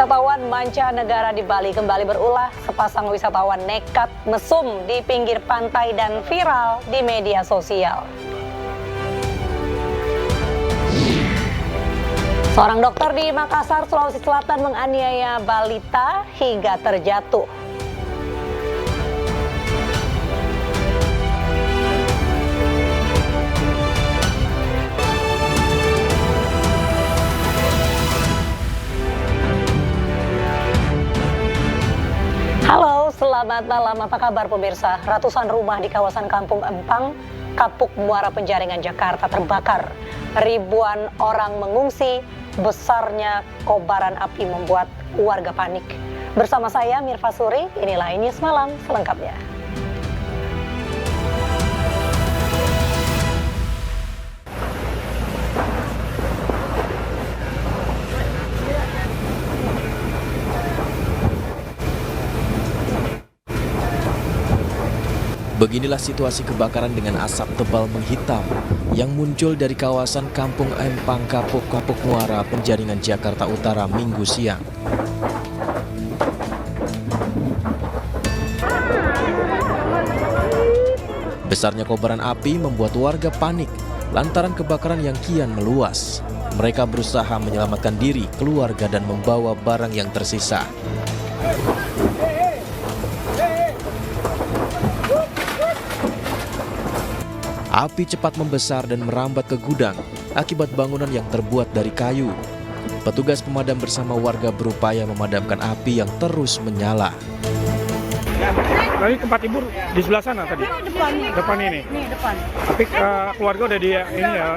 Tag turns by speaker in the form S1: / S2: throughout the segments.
S1: Wisatawan mancanegara di Bali kembali berulah. Sepasang wisatawan nekat mesum di pinggir pantai dan viral di media sosial. Seorang dokter di Makassar, Sulawesi Selatan menganiaya balita hingga terjatuh. Halo, selamat malam. Apa kabar pemirsa? Ratusan rumah di kawasan Kampung Empang, Kapuk Muara Penjaringan, Jakarta terbakar. Ribuan orang mengungsi, besarnya kobaran api membuat warga panik. Bersama saya Mirfa Suri, inilah News Malam selengkapnya.
S2: Beginilah situasi kebakaran dengan asap tebal menghitam yang muncul dari kawasan Kampung Empang, Kapuk Muara Penjaringan, Jakarta Utara Minggu siang. Besarnya kobaran api membuat warga panik lantaran kebakaran yang kian meluas. Mereka berusaha menyelamatkan diri, keluarga, dan membawa barang yang tersisa. Api cepat membesar dan merambat ke gudang akibat bangunan yang terbuat dari kayu. Petugas pemadam bersama warga berupaya memadamkan api yang terus menyala.
S3: Tadi tempat ibu di sebelah sana tadi? Depan ini? Nih, depan. Tapi keluarga udah di ini ya?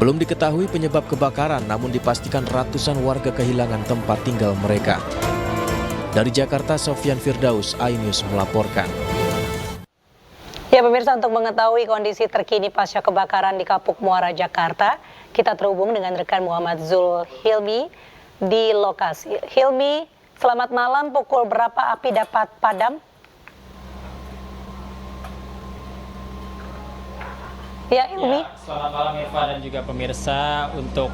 S2: Belum diketahui penyebab kebakaran, namun dipastikan ratusan warga kehilangan tempat tinggal mereka. Dari Jakarta, Sofyan Firdaus, iNews melaporkan.
S1: Ya pemirsa, untuk mengetahui kondisi terkini pasca kebakaran di Kapuk Muara, Jakarta, kita terhubung dengan rekan Muhammad Zul Hilmi di lokasi. Hilmi, selamat malam. Pukul berapa api dapat padam? Ya, Hilmi.
S4: Ya, selamat malam Eva dan juga pemirsa. Untuk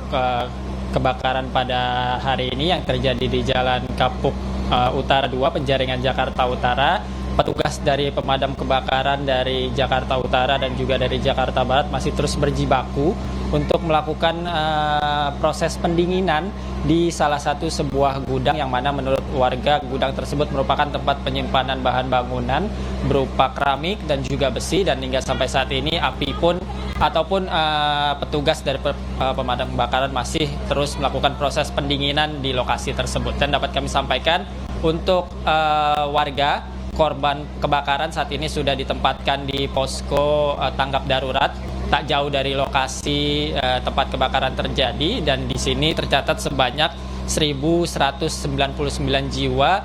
S4: kebakaran pada hari ini yang terjadi di Jalan Kapuk Utara 2, Penjaringan, Jakarta Utara, petugas dari pemadam kebakaran dari Jakarta Utara dan juga dari Jakarta Barat masih terus berjibaku untuk melakukan proses pendinginan di salah satu sebuah gudang yang mana menurut warga gudang tersebut merupakan tempat penyimpanan bahan bangunan berupa keramik dan juga besi, dan hingga sampai saat ini api pun ataupun petugas dari pemadam kebakaran masih terus melakukan proses pendinginan di lokasi tersebut. Dan dapat kami sampaikan untuk warga korban kebakaran saat ini sudah ditempatkan di posko tanggap darurat tak jauh dari lokasi tempat kebakaran terjadi, dan di sini tercatat sebanyak 1.199 jiwa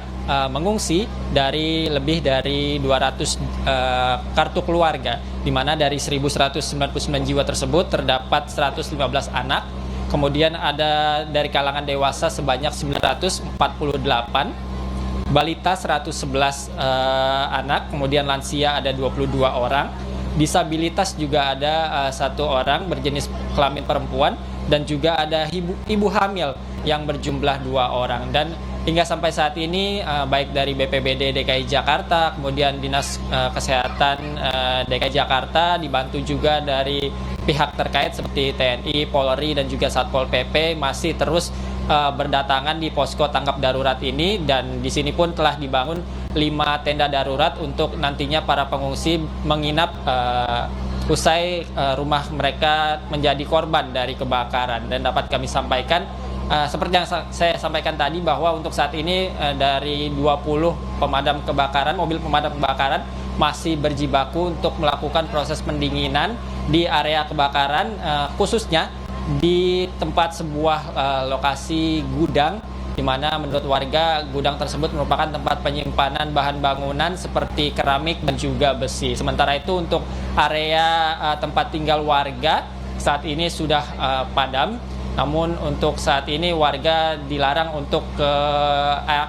S4: mengungsi dari lebih dari 200 kartu keluarga, di mana dari 1.199 jiwa tersebut terdapat 115 anak, kemudian ada dari kalangan dewasa sebanyak 948, balita 111 anak, kemudian lansia ada 22 orang, disabilitas juga ada 1 orang berjenis kelamin perempuan, dan juga ada ibu hamil yang berjumlah 2 orang. Dan hingga sampai saat ini baik dari BPBD DKI Jakarta, kemudian Dinas Kesehatan DKI Jakarta, dibantu juga dari pihak terkait seperti TNI, Polri, dan juga Satpol PP masih terus berdatangan di posko tanggap darurat ini, dan di sini pun telah dibangun 5 tenda darurat untuk nantinya para pengungsi menginap usai rumah mereka menjadi korban dari kebakaran. Dan dapat kami sampaikan seperti yang saya sampaikan tadi bahwa untuk saat ini dari 20 pemadam kebakaran, mobil pemadam kebakaran masih berjibaku untuk melakukan proses pendinginan di area kebakaran, khususnya di tempat sebuah lokasi gudang, di mana menurut warga gudang tersebut merupakan tempat penyimpanan bahan bangunan seperti keramik dan juga besi. Sementara itu untuk area tempat tinggal warga saat ini sudah padam, namun untuk saat ini warga dilarang untuk ke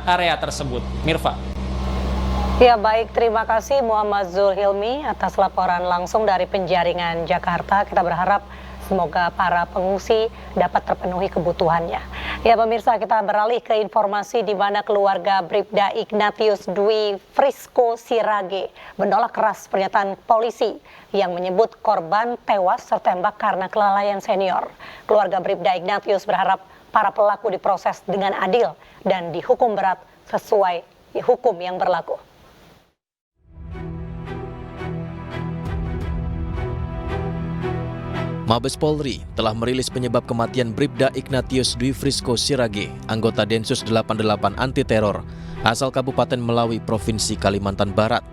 S4: area tersebut. Mirfa.
S1: Ya baik, terima kasih Muhammad Zul Hilmi atas laporan langsung dari Penjaringan, Jakarta. Kita berharap Semoga para pengungsi dapat terpenuhi kebutuhannya. Ya pemirsa, kita beralih ke informasi di mana keluarga Bribda Ignatius Dwi Frisco Sirage menolak keras pernyataan polisi yang menyebut korban tewas tertembak karena kelalaian senior. Keluarga Bribda Ignatius berharap para pelaku diproses dengan adil dan dihukum berat sesuai hukum yang berlaku.
S2: Mabes Polri telah merilis penyebab kematian Bribda Ignatius Dwi Frisco Sirage, anggota Densus 88 Anti Teror, asal Kabupaten Melawi, Provinsi Kalimantan Barat.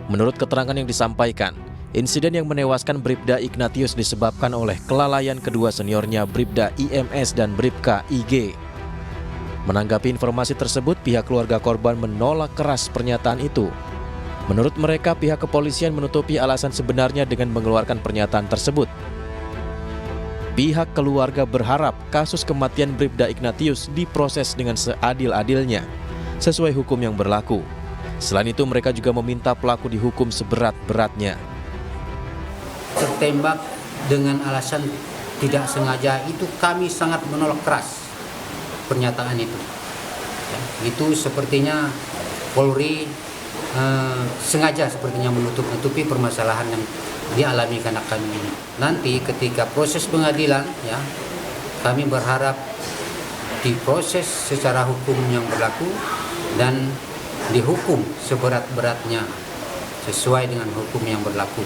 S2: Menurut keterangan yang disampaikan, insiden yang menewaskan Bribda Ignatius disebabkan oleh kelalaian kedua seniornya Bribda IMS dan Bribka IG. Menanggapi informasi tersebut, pihak keluarga korban menolak keras pernyataan itu. Menurut mereka, pihak kepolisian menutupi alasan sebenarnya dengan mengeluarkan pernyataan tersebut. Pihak keluarga berharap kasus kematian Bribda Ignatius diproses dengan seadil-adilnya, sesuai hukum yang berlaku. Selain itu, mereka juga meminta pelaku dihukum seberat-beratnya.
S5: Tertembak dengan alasan tidak sengaja, itu kami sangat menolak keras pernyataan itu. Ya, itu sepertinya Polri sengaja sepertinya menutup-nutupi permasalahan yang dialami anak kami ini. Nanti ketika proses pengadilan, ya, kami berharap diproses secara hukum yang berlaku dan dihukum seberat-beratnya sesuai dengan hukum yang berlaku.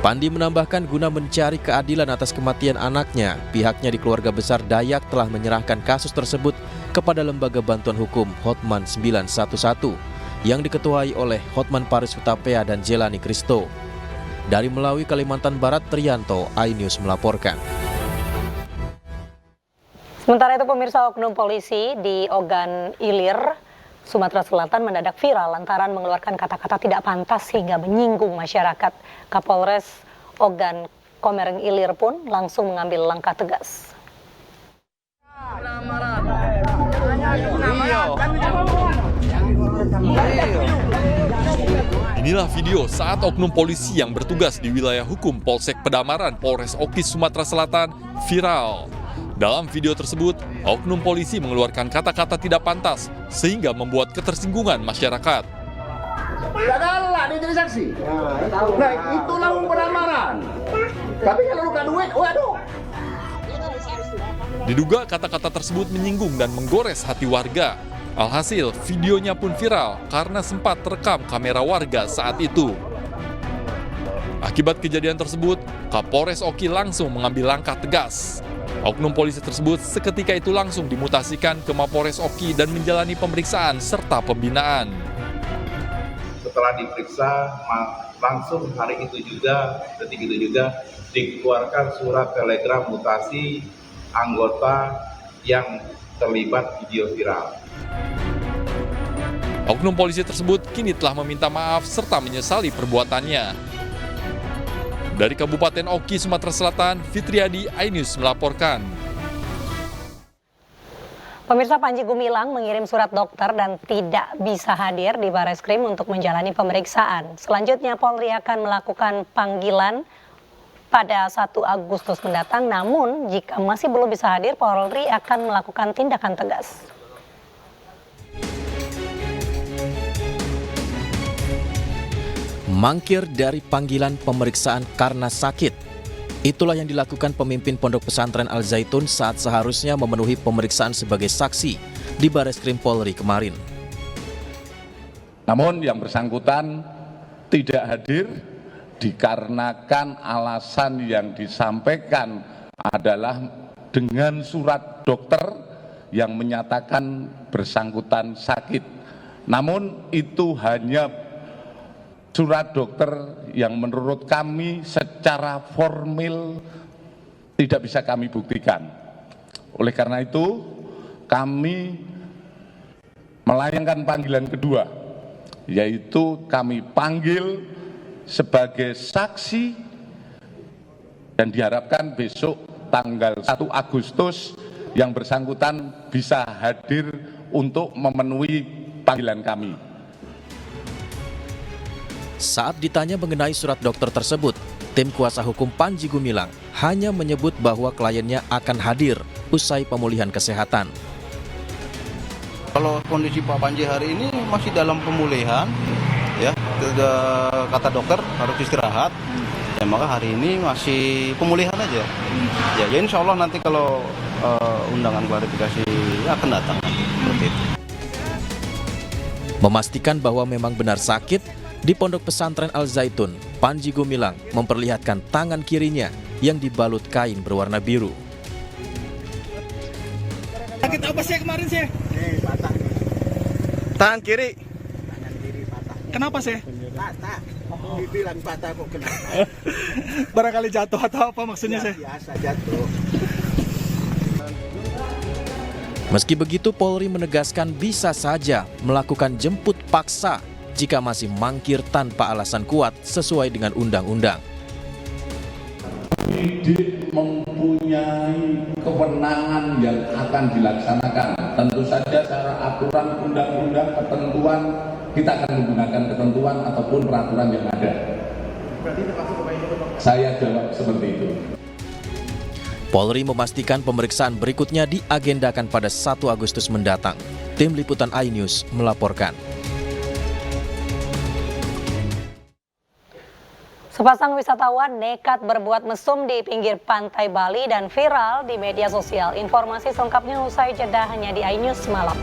S2: Pandi menambahkan guna mencari keadilan atas kematian anaknya, pihaknya di keluarga besar Dayak telah menyerahkan kasus tersebut kepada Lembaga Bantuan Hukum Hotman 911 yang diketuai oleh Hotman Paris Hutapea dan Jelani Kristo. Dari Melawi, Kalimantan Barat, Trianto, iNews melaporkan.
S1: Sementara itu pemirsa, oknum polisi di Ogan Ilir, Sumatera Selatan mendadak viral lantaran mengeluarkan kata-kata tidak pantas hingga menyinggung masyarakat. Kapolres Ogan Komering Ilir pun langsung mengambil langkah tegas.
S6: Inilah video saat oknum polisi yang bertugas di wilayah hukum Polsek Pedamaran, Polres Oki, Sumatera Selatan viral. Dalam video tersebut, oknum polisi mengeluarkan kata-kata tidak pantas sehingga membuat ketersinggungan masyarakat.
S7: Gagallah dia jadi saksi. Nah, itulah pedamaran. Tapi kalau luka duit, waduh.
S6: Diduga kata-kata tersebut menyinggung dan menggores hati warga. Alhasil, videonya pun viral karena sempat terekam kamera warga saat itu. Akibat kejadian tersebut, Kapolres Oki langsung mengambil langkah tegas. Oknum polisi tersebut seketika itu langsung dimutasikan ke Mapolres Oki dan menjalani pemeriksaan serta pembinaan.
S8: Setelah diperiksa, langsung hari itu juga, detik itu juga, dikeluarkan surat telegram mutasi anggota yang terlibat video viral.
S6: Oknum polisi tersebut kini telah meminta maaf serta menyesali perbuatannya. Dari Kabupaten Oki, Sumatera Selatan, Fitriadi, iNews melaporkan.
S1: Pemirsa, Panji Gumilang mengirim surat dokter dan tidak bisa hadir di Bareskrim untuk menjalani pemeriksaan. Selanjutnya Polri akan melakukan panggilan pada 1 Agustus mendatang. Namun jika masih belum bisa hadir, Polri akan melakukan tindakan tegas.
S2: Mangkir dari panggilan pemeriksaan karena sakit. Itulah yang dilakukan pemimpin Pondok Pesantren Al Zaitun saat seharusnya memenuhi pemeriksaan sebagai saksi di Bareskrim Polri kemarin.
S9: Namun yang bersangkutan tidak hadir dikarenakan alasan yang disampaikan adalah dengan surat dokter yang menyatakan bersangkutan sakit. Namun itu hanya surat dokter yang menurut kami secara formil tidak bisa kami buktikan. Oleh karena itu, kami melayangkan panggilan kedua, yaitu kami panggil sebagai saksi dan diharapkan besok tanggal 1 Agustus yang bersangkutan bisa hadir untuk memenuhi panggilan kami.
S2: Saat ditanya mengenai surat dokter tersebut, Tim kuasa hukum Panji Gumilang hanya menyebut bahwa kliennya akan hadir usai pemulihan kesehatan.
S10: Kalau kondisi Pak Panji hari ini masih dalam pemulihan, ya kata dokter harus istirahat, ya maka hari ini masih pemulihan aja. Ya insya Allah nanti kalau undangan klarifikasi akan datang. Seperti itu.
S2: Memastikan bahwa memang benar sakit, di Pondok Pesantren Al Zaitun, Panji Gumilang memperlihatkan tangan kirinya yang dibalut kain berwarna biru.
S3: Sakit apa sih kemarin sih?
S10: Patah.
S3: Tangan kiri.
S10: Tangan kiri patah.
S3: Kenapa sih?
S10: Patah. Dibilang patah kok kenapa?
S3: Barangkali jatuh atau apa maksudnya sih?
S10: Biasa jatuh.
S2: Meski begitu, Polri menegaskan bisa saja melakukan jemput paksa jika masih mangkir tanpa alasan kuat sesuai dengan undang-undang.
S9: Penyidik mempunyai kewenangan yang akan dilaksanakan. Tentu saja secara aturan undang-undang ketentuan kita akan menggunakan ketentuan ataupun peraturan yang ada. Saya jawab seperti itu.
S2: Polri memastikan pemeriksaan berikutnya diagendakan pada 1 Agustus mendatang. Tim Liputan iNews melaporkan.
S1: Sepasang wisatawan nekat berbuat mesum di pinggir pantai Bali dan viral di media sosial. Informasi selengkapnya usai jeda hanya di iNews malam.